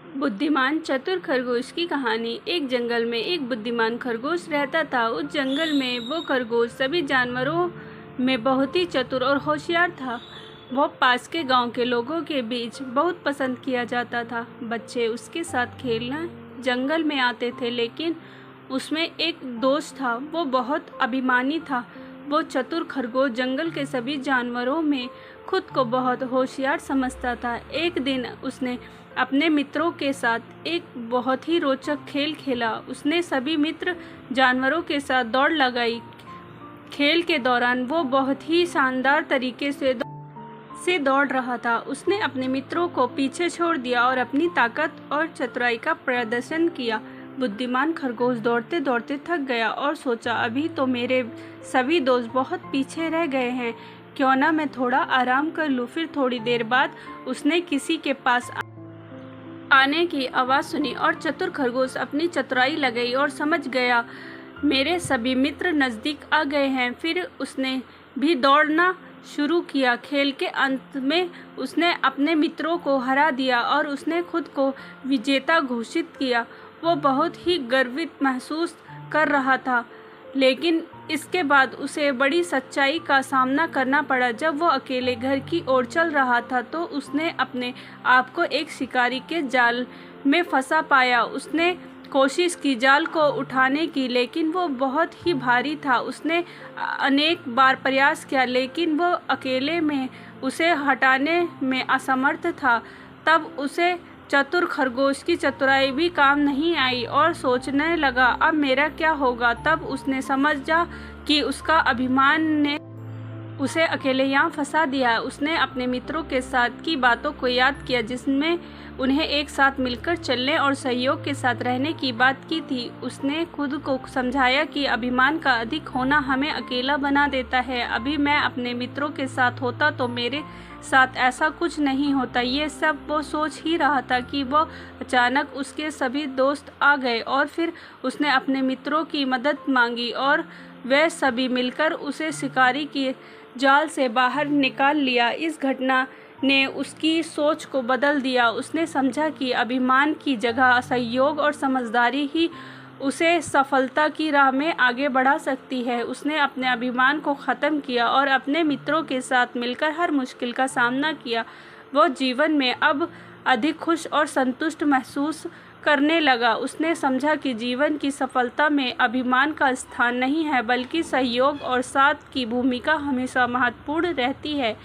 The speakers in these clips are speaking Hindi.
बुद्धिमान चतुर खरगोश की कहानी। एक जंगल में एक बुद्धिमान खरगोश रहता था। उस जंगल में वो खरगोश सभी जानवरों में बहुत ही चतुर और होशियार था। वो पास के गांव के लोगों के बीच बहुत पसंद किया जाता था। बच्चे उसके साथ खेलना जंगल में आते थे, लेकिन उसमें एक दोस्त था, वो बहुत अभिमानी था। वो चतुर खरगोश जंगल के सभी जानवरों में खुद को बहुत होशियार समझता था। एक दिन उसने अपने मित्रों के साथ एक बहुत ही रोचक खेल खेला। उसने सभी मित्र जानवरों के साथ दौड़ लगाई। खेल के दौरान वो बहुत ही शानदार तरीके से दौड़ रहा था। उसने अपने मित्रों को पीछे छोड़ दिया और अपनी ताकत और चतुराई का प्रदर्शन किया। बुद्धिमान खरगोश दौड़ते दौड़ते थक गया और सोचा, अभी तो मेरे सभी दोस्त बहुत पीछे रह गए हैं, क्यों ना मैं थोड़ा आराम कर लूँ। फिर थोड़ी देर बाद उसने किसी के पास आने की आवाज़ सुनी और चतुर खरगोश अपनी चतुराई लगाई और समझ गया, मेरे सभी मित्र नज़दीक आ गए हैं। फिर उसने भी दौड़ना शुरू किया। खेल के अंत में उसने अपने मित्रों को हरा दिया और उसने खुद को विजेता घोषित किया। वो बहुत ही गर्वित महसूस कर रहा था, लेकिन इसके बाद उसे बड़ी सच्चाई का सामना करना पड़ा। जब वो अकेले घर की ओर चल रहा था तो उसने अपने आप को एक शिकारी के जाल में फंसा पाया। उसने कोशिश की जाल को उठाने की, लेकिन वो बहुत ही भारी था। उसने अनेक बार प्रयास किया, लेकिन वो अकेले में उसे हटाने में असमर्थ था। तब उसे चतुर खरगोश की चतुराई भी काम नहीं आई और सोचने लगा, अब मेरा क्या होगा। तब उसने समझा कि उसका अभिमान ने उसे अकेले यहाँ फंसा दिया। उसने अपने मित्रों के साथ की बातों को याद किया, जिसमें उन्हें एक साथ मिलकर चलने और सहयोग के साथ रहने की बात की थी। उसने खुद को समझाया कि अभिमान का अधिक होना हमें अकेला बना देता है। अभी मैं अपने मित्रों के साथ होता तो मेरे साथ ऐसा कुछ नहीं होता। ये सब वो सोच ही रहा था कि वो अचानक उसके सभी दोस्त आ गए और फिर उसने अपने मित्रों की मदद मांगी और वे सभी मिलकर उसे शिकारी की जाल से बाहर निकाल लिया। इस घटना ने उसकी सोच को बदल दिया। उसने समझा कि अभिमान की जगह सहयोग और समझदारी ही उसे सफलता की राह में आगे बढ़ा सकती है। उसने अपने अभिमान को ख़त्म किया और अपने मित्रों के साथ मिलकर हर मुश्किल का सामना किया। वो जीवन में अब अधिक खुश और संतुष्ट महसूस करने लगा। उसने समझा कि जीवन की सफलता में अभिमान का स्थान नहीं है, बल्कि सहयोग और साथ की भूमिका हमेशा महत्वपूर्ण रहती है।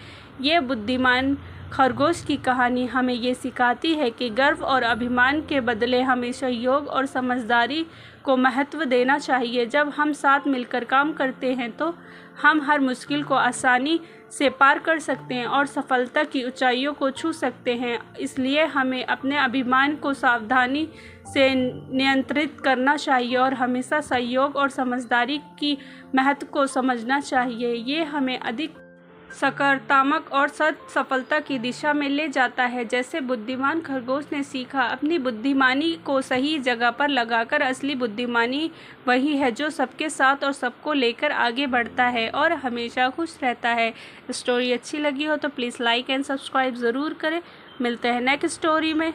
ये बुद्धिमान खरगोश की कहानी हमें ये सिखाती है कि गर्व और अभिमान के बदले हमें सहयोग और समझदारी को महत्व देना चाहिए। जब हम साथ मिलकर काम करते हैं तो हम हर मुश्किल को आसानी से पार कर सकते हैं और सफलता की ऊंचाइयों को छू सकते हैं। इसलिए हमें अपने अभिमान को सावधानी से नियंत्रित करना चाहिए और हमेशा सहयोग और समझदारी की महत्व को समझना चाहिए। ये हमें अधिक सकारात्मक और सफलता की दिशा में ले जाता है। जैसे बुद्धिमान खरगोश ने सीखा, अपनी बुद्धिमानी को सही जगह पर लगाकर असली बुद्धिमानी वही है जो सबके साथ और सबको लेकर आगे बढ़ता है और हमेशा खुश रहता है। स्टोरी अच्छी लगी हो तो प्लीज़ लाइक एंड सब्सक्राइब ज़रूर करें। मिलते हैं नेक्स्ट स्टोरी में।